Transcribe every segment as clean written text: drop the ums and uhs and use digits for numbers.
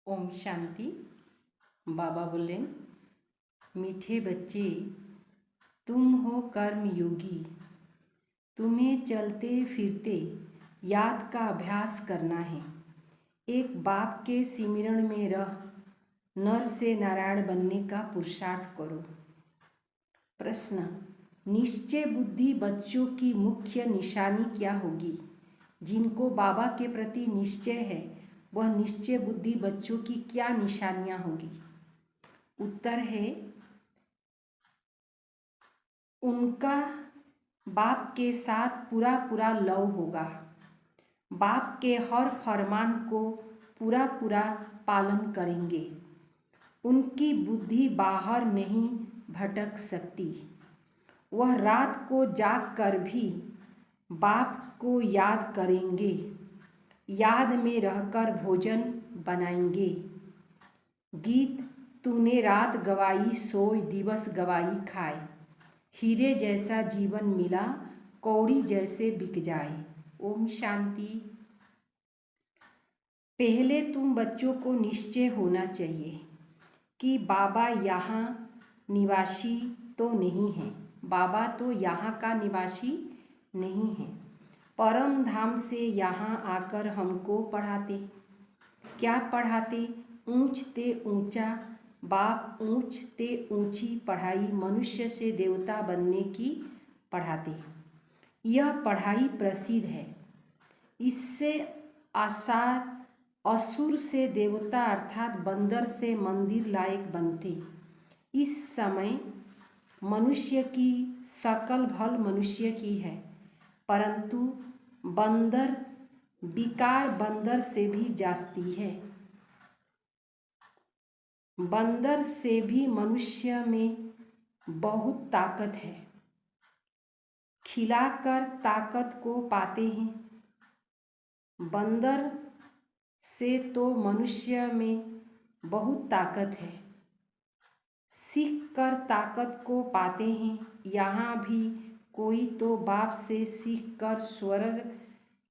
ओम शांति। बाबा बोले, मीठे बच्चे, तुम हो कर्म योगी। तुम्हें चलते फिरते याद का अभ्यास करना है। एक बाप के सिमरण में रह नर से नारायण बनने का पुरुषार्थ करो। प्रश्न: निश्चय बुद्धि बच्चों की मुख्य निशानी क्या होगी? जिनको बाबा के प्रति निश्चय है, वह निश्चय बुद्धि बच्चों की क्या निशानियां होगी? उत्तर है, उनका बाप के साथ पूरा लव होगा। बाप के हर फरमान को पूरा पालन करेंगे। उनकी बुद्धि बाहर नहीं भटक सकती। वह रात को जाग कर भी बाप को याद करेंगे। याद में रहकर भोजन बनाएंगे। गीत तूने रात गवाई सोई दिवस गवाई खाए। हीरे जैसा जीवन मिला कौड़ी जैसे बिक जाए। ओम शांति। पहले तुम बच्चों को निश्चय होना चाहिए कि बाबा यहाँ निवासी तो नहीं है। बाबा तो यहाँ का निवासी नहीं है। परम धाम से यहाँ आकर हमको पढ़ाते। क्या पढ़ाते? ऊंच ते ऊंचा बाप, ऊंच ते ऊंची पढ़ाई, मनुष्य से देवता बनने की पढ़ाते। यह पढ़ाई प्रसिद्ध है। इससे आसार असुर से देवता अर्थात बंदर से मंदिर लायक बनते। इस समय मनुष्य की सकल भल मनुष्य की है, परंतु बंदर विकार बंदर से भी जास्ती है। बंदर से भी मनुष्य में बहुत ताकत है। खिलाकर ताकत को पाते हैं। बंदर से तो मनुष्य में बहुत ताकत है। सीख कर ताकत को पाते हैं। यहाँ भी कोई तो बाप से सीख कर स्वर्ग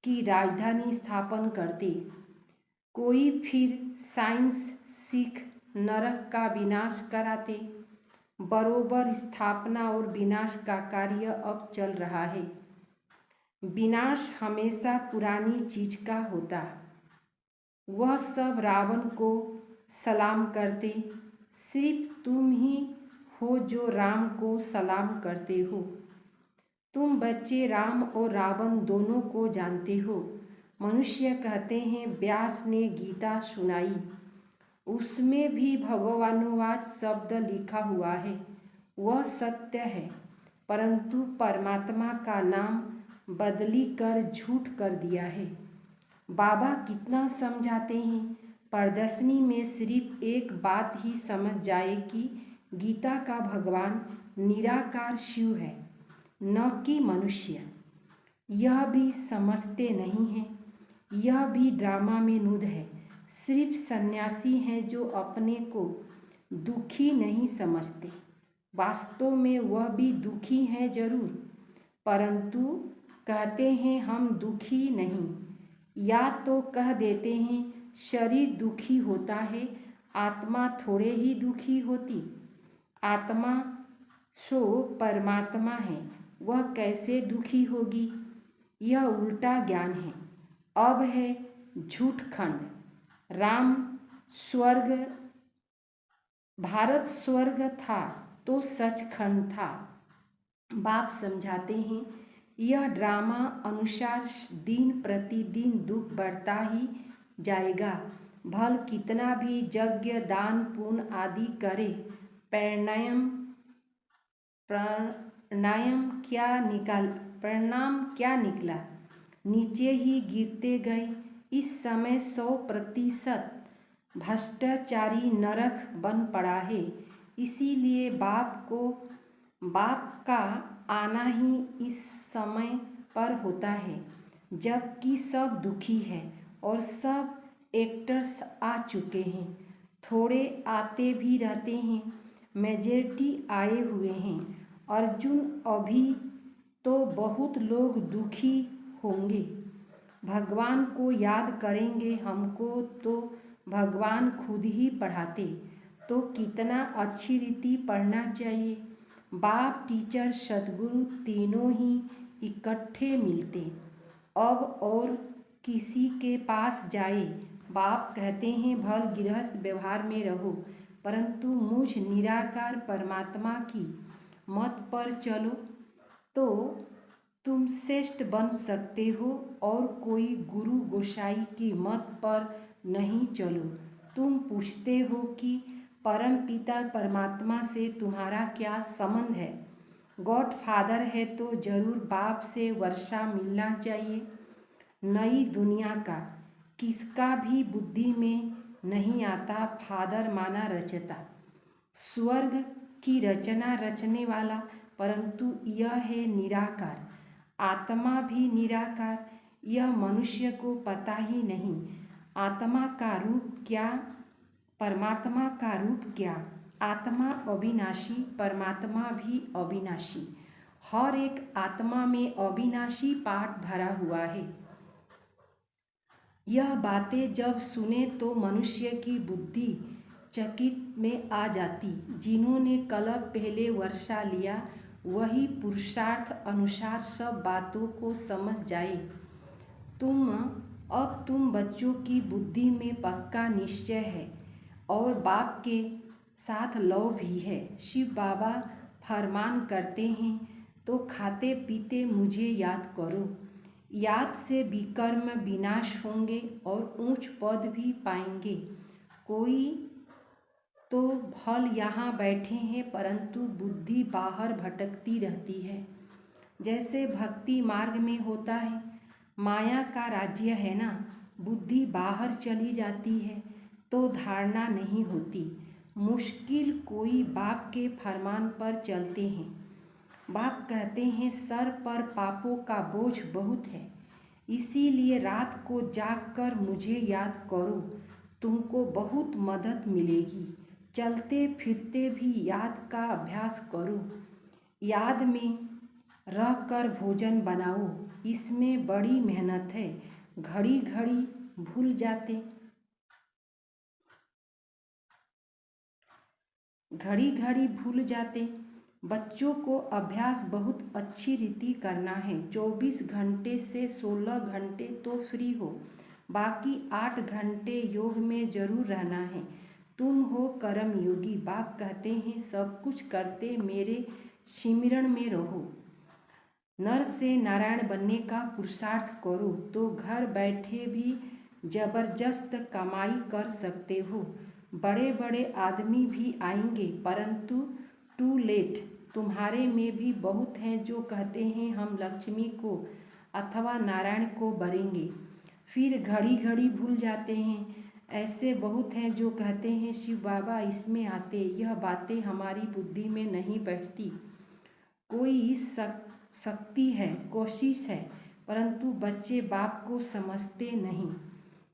की राजधानी स्थापन करते, कोई फिर साइंस सीख नरक का विनाश कराते। बरोबर स्थापना और विनाश का कार्य अब चल रहा है। विनाश हमेशा पुरानी चीज का होता। वह सब रावण को सलाम करते। सिर्फ तुम ही हो जो राम को सलाम करते हो। तुम बच्चे राम और रावण दोनों को जानते हो। मनुष्य कहते हैं व्यास ने गीता सुनाई, उसमें भी भगवानुवाच शब्द लिखा हुआ है। वह सत्य है, परंतु परमात्मा का नाम बदली कर झूठ कर दिया है। बाबा कितना समझाते हैं। प्रदर्शनी में सिर्फ एक बात ही समझ जाए कि गीता का भगवान निराकार शिव है, न कि मनुष्य। यह भी समझते नहीं हैं। यह भी ड्रामा में नूद है। सिर्फ सन्यासी हैं जो अपने को दुखी नहीं समझते। वास्तव में वह भी दुखी हैं जरूर, परंतु कहते हैं हम दुखी नहीं। या तो कह देते हैं शरीर दुखी होता है, आत्मा थोड़े ही दुखी होती। आत्मा सो परमात्मा है, वह कैसे दुखी होगी? यह उल्टा ज्ञान है। अब है झूठ खंड। राम स्वर्ग, भारत स्वर्ग था तो सचखंड था। बाप समझाते हैं यह ड्रामा अनुसार दिन प्रतिदिन दुख बढ़ता ही जाएगा। भल कितना भी यज्ञ दान पुण्य आदि करे, परिणाम क्या निकला? नीचे ही गिरते गए। इस समय 100% भ्रष्टाचारी नरक बन पड़ा है। इसीलिए बाप का आना ही इस समय पर होता है, जबकि सब दुखी है और सब एक्टर्स आ चुके हैं। थोड़े आते भी रहते हैं, मेजॉरिटी आए हुए हैं। अर्जुन अभी तो बहुत लोग दुखी होंगे। भगवान को याद करेंगे, हमको तो भगवान खुद ही पढ़ाते तो कितना अच्छी रीति पढ़ना चाहिए। बाप, टीचर, सदगुरु तीनों ही इकट्ठे मिलते। अब और किसी के पास जाए। बाप कहते हैं भल गृहस्थ व्यवहार में रहो, परंतु मुझ निराकार परमात्मा की मत पर चलो तो तुम श्रेष्ठ बन सकते हो, और कोई गुरु गोसाई की मत पर नहीं चलो। तुम पूछते हो कि परम पिता परमात्मा से तुम्हारा क्या संबंध है। गॉड फादर है तो जरूर बाप से वर्षा मिलना चाहिए। नई दुनिया का किसका भी बुद्धि में नहीं आता फादर माना रचता, स्वर्ग की रचना रचने वाला, परंतु यह है निराकार, आत्मा भी निराकार। यह मनुष्य को पता ही नहीं। आत्मा का रूप क्या, परमात्मा का रूप क्या। आत्मा अविनाशी, परमात्मा भी अविनाशी। हर एक आत्मा में अविनाशी पाठ भरा हुआ है। यह बातें जब सुने तो मनुष्य की बुद्धि चकित में आ जाती। जिन्होंने कल पहले वर्षा लिया वही पुरुषार्थ अनुसार सब बातों को समझ जाए। तुम बच्चों की बुद्धि में पक्का निश्चय है और बाप के साथ लव भी है। शिव बाबा फरमान करते हैं तो खाते पीते मुझे याद करो। याद से विकर्म विनाश होंगे और ऊंच पद भी पाएंगे। कोई तो भल यहाँ बैठे हैं परंतु बुद्धि बाहर भटकती रहती है। जैसे भक्ति मार्ग में होता है, माया का राज्य है ना, बुद्धि बाहर चली जाती है तो धारणा नहीं होती। मुश्किल कोई बाप के फरमान पर चलते हैं। बाप कहते हैं सर पर पापों का बोझ बहुत है, इसीलिए रात को जागकर मुझे याद करो, तुमको बहुत मदद मिलेगी। चलते फिरते भी याद का अभ्यास करो। याद में रहकर भोजन बनाओ, इसमें बड़ी मेहनत है। घड़ी घड़ी भूल जाते, घड़ी घड़ी भूल जाते। बच्चों को अभ्यास बहुत अच्छी रीति करना है। 24 घंटे से 16 घंटे तो फ्री हो, बाकी 8 घंटे योग में जरूर रहना है। तुम हो कर्म योगी। बाप कहते हैं सब कुछ करते मेरे सिमरण में रहो। नर से नारायण बनने का पुरुषार्थ करो तो घर बैठे भी जबरदस्त कमाई कर सकते हो। बड़े बड़े आदमी भी आएंगे परंतु टू लेट। तुम्हारे में भी बहुत हैं जो कहते हैं हम लक्ष्मी को अथवा नारायण को बरेंगे, फिर घड़ी घड़ी भूल जाते हैं। ऐसे बहुत हैं जो कहते हैं शिव बाबा इसमें आते। यह बातें हमारी बुद्धि में नहीं बैठती। कोई शक्ति है, कोशिश है, परंतु बच्चे बाप को समझते नहीं,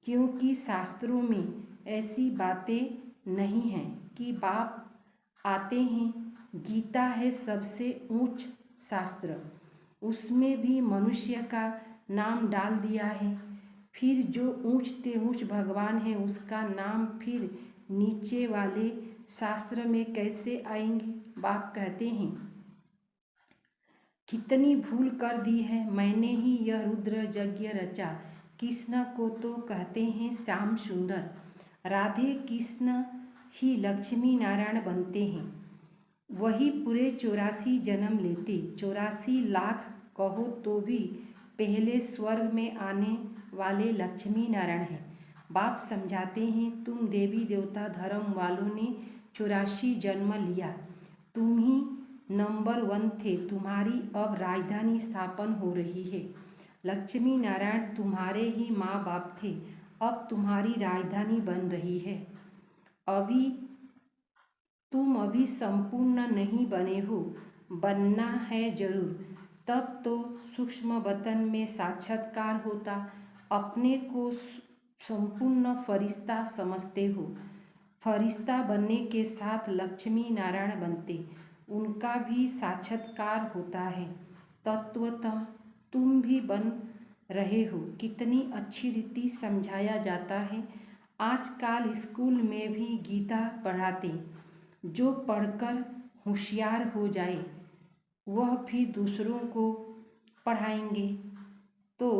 क्योंकि शास्त्रों में ऐसी बातें नहीं हैं कि बाप आते हैं। गीता है सबसे ऊंच शास्त्र, उसमें भी मनुष्य का नाम डाल दिया है। फिर जो ऊंचते ऊंच भगवान है उसका नाम फिर नीचे वाले शास्त्र में कैसे आएंगे। बाप कहते हैं कितनी भूल कर दी है मैंने ही यह रुद्र यज्ञ रचा। कृष्ण को तो कहते हैं श्याम सुंदर, राधे कृष्ण ही लक्ष्मी नारायण बनते हैं। वही पूरे 84 जन्म लेते। 84 लाख कहो तो भी पहले स्वर्ग में आने वाले लक्ष्मी नारायण हैं। बाप समझाते हैं तुम देवी देवता धर्म वालों ने 84 जन्म लिया, तुम ही नंबर 1 थे। तुम्हारी अब राजधानी स्थापन हो रही है। लक्ष्मी नारायण तुम्हारे ही माँ बाप थे, अब तुम्हारी राजधानी बन रही है। तुम अभी संपूर्ण नहीं बने हो, बनना है जरूर, तब तो सूक्ष्म वतन में साक्षात्कार होता। अपने को संपूर्ण फरिश्ता समझते हो, फरिश्ता बनने के साथ लक्ष्मी नारायण बनते, उनका भी साक्षात्कार होता है। तत्वतः तुम भी बन रहे हो। कितनी अच्छी रीति समझाया जाता है। आजकल स्कूल में भी गीता पढ़ाते, जो पढ़कर होशियार हो जाए वह फिर दूसरों को पढ़ाएंगे तो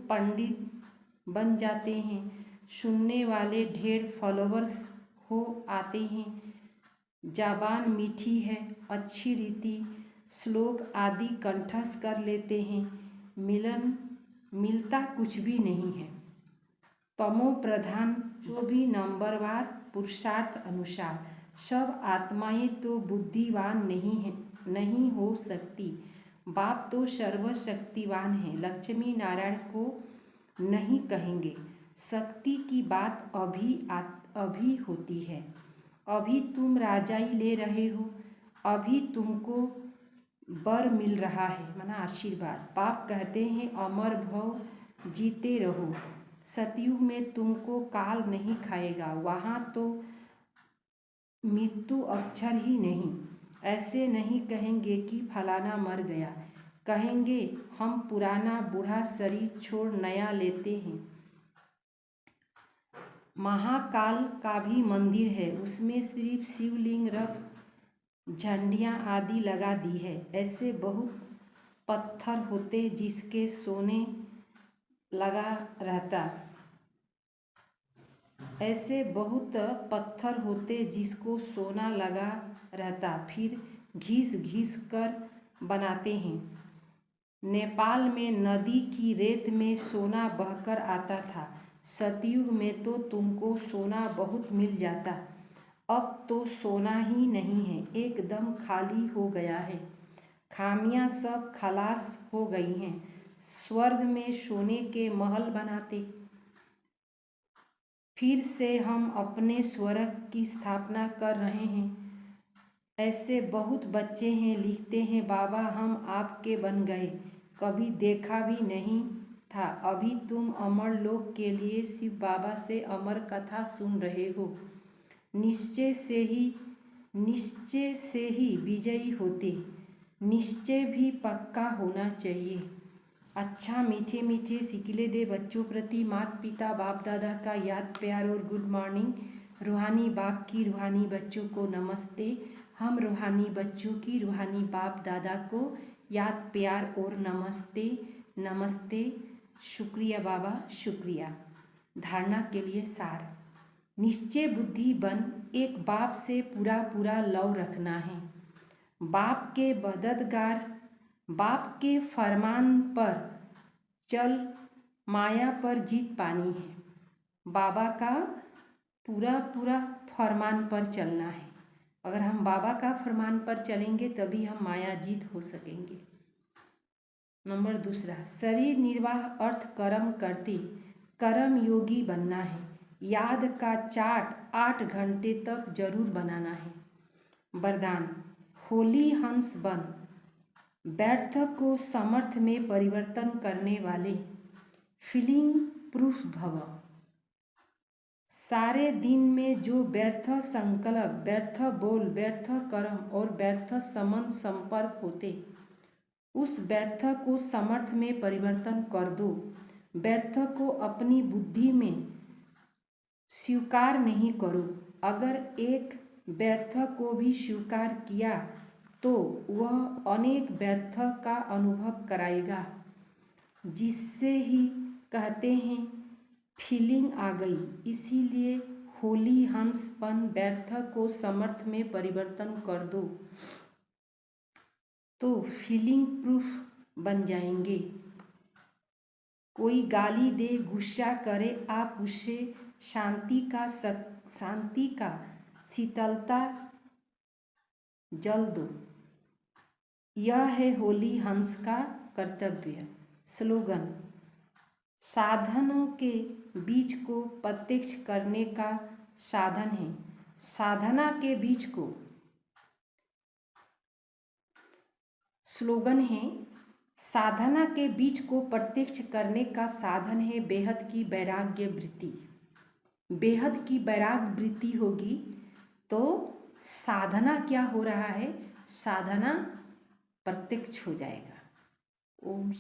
पंडित बन जाते हैं। सुनने वाले ढेर फॉलोवर्स हो आते हैं। ज़बान मीठी है, अच्छी रीति श्लोक आदि कंठस्थ कर लेते हैं। मिलता कुछ भी नहीं है। तमो प्रधान 24 नंबरवार पुरुषार्थ अनुसार सब आत्माएं तो बुद्धिवान नहीं हो सकती। बाप तो सर्वशक्तिवान है। लक्ष्मी नारायण को नहीं कहेंगे। शक्ति की बात अभी होती है। अभी तुम राजाई ले रहे हो, अभी तुमको वर मिल रहा है, माना आशीर्वाद। बाप कहते हैं अमर भव, जीते रहो। सतयुग में तुमको काल नहीं खाएगा, वहाँ तो मृत्यु अक्षर ही नहीं। ऐसे नहीं कहेंगे कि फलाना मर गया, कहेंगे हम पुराना बूढ़ा शरीर छोड़ नया लेते हैं। महाकाल का भी मंदिर है, उसमें सिर्फ शिवलिंग रख झंडियाँ आदि लगा दी है। ऐसे बहुत पत्थर होते जिसके सोने लगा रहता, ऐसे बहुत पत्थर होते जिसको सोना लगा रहता, फिर घिस घिस कर बनाते हैं। नेपाल में नदी की रेत में सोना बहकर आता था। सतयुग में तो तुमको सोना बहुत मिल जाता, अब तो सोना ही नहीं है, एकदम खाली हो गया है। खामियां सब खलास हो गई हैं। स्वर्ग में सोने के महल बनाते, फिर से हम अपने स्वर्ग की स्थापना कर रहे हैं। ऐसे बहुत बच्चे हैं, लिखते हैं बाबा हम आपके बन गए, कभी देखा भी नहीं था। अभी तुम अमर लोक के लिए शिव बाबा से अमर कथा सुन रहे हो। निश्चय से ही विजयी होते, निश्चय भी पक्का होना चाहिए। अच्छा मीठे मीठे सिकिले दे बच्चों प्रति माता पिता बाप दादा का याद प्यार और गुड मॉर्निंग। रूहानी बाप की रूहानी बच्चों को नमस्ते। हम रूहानी बच्चों की रूहानी बाप दादा को याद प्यार और नमस्ते नमस्ते। शुक्रिया बाबा शुक्रिया। धारणा के लिए सार। निश्चय बुद्धि बन एक बाप से पूरा पूरा लव रखना है। बाप के मददगार, बाप के फरमान पर चल माया पर जीत पानी है। बाबा का पूरा पूरा फरमान पर चलना है। अगर हम बाबा का फरमान पर चलेंगे तभी हम माया जीत हो सकेंगे। नंबर दूसरा, शरीर निर्वाह अर्थ कर्म करते कर्म योगी बनना है। याद का चार्ट 8 घंटे तक जरूर बनाना है। वरदान, होली हंस बन, व्यर्थ को समर्थ में परिवर्तन करने वाले, फीलिंग प्रूफ भव। सारे दिन में जो व्यर्थ संकल्प, व्यर्थ बोल, व्यर्थ कर्म और व्यर्थ संबंध संपर्क होते, उस व्यर्थ को समर्थ में परिवर्तन कर दो। व्यर्थ को अपनी बुद्धि में स्वीकार नहीं करो। अगर एक व्यर्थ को भी स्वीकार किया तो वह अनेक व्यर्थ का अनुभव कराएगा, जिससे ही कहते हैं फीलिंग आ गई। इसीलिए होली हंसपन, व्यर्थ को समर्थ में परिवर्तन कर दो तो फीलिंग प्रूफ बन जाएंगे। कोई गाली दे, गुस्सा करे, आप उससे शांति का शीतलता जल दो। यह है होली हंस का कर्तव्य। स्लोगन, साधनों के बीच को प्रत्यक्ष करने का साधन है। साधना के बीच को, स्लोगन है साधना के बीच को प्रत्यक्ष करने का साधन है बेहद की वैराग्य वृत्ति। बेहद की वैराग्य वृत्ति होगी तो साधना क्या हो रहा है, साधना प्रत्यक्ष हो जाएगा। ओम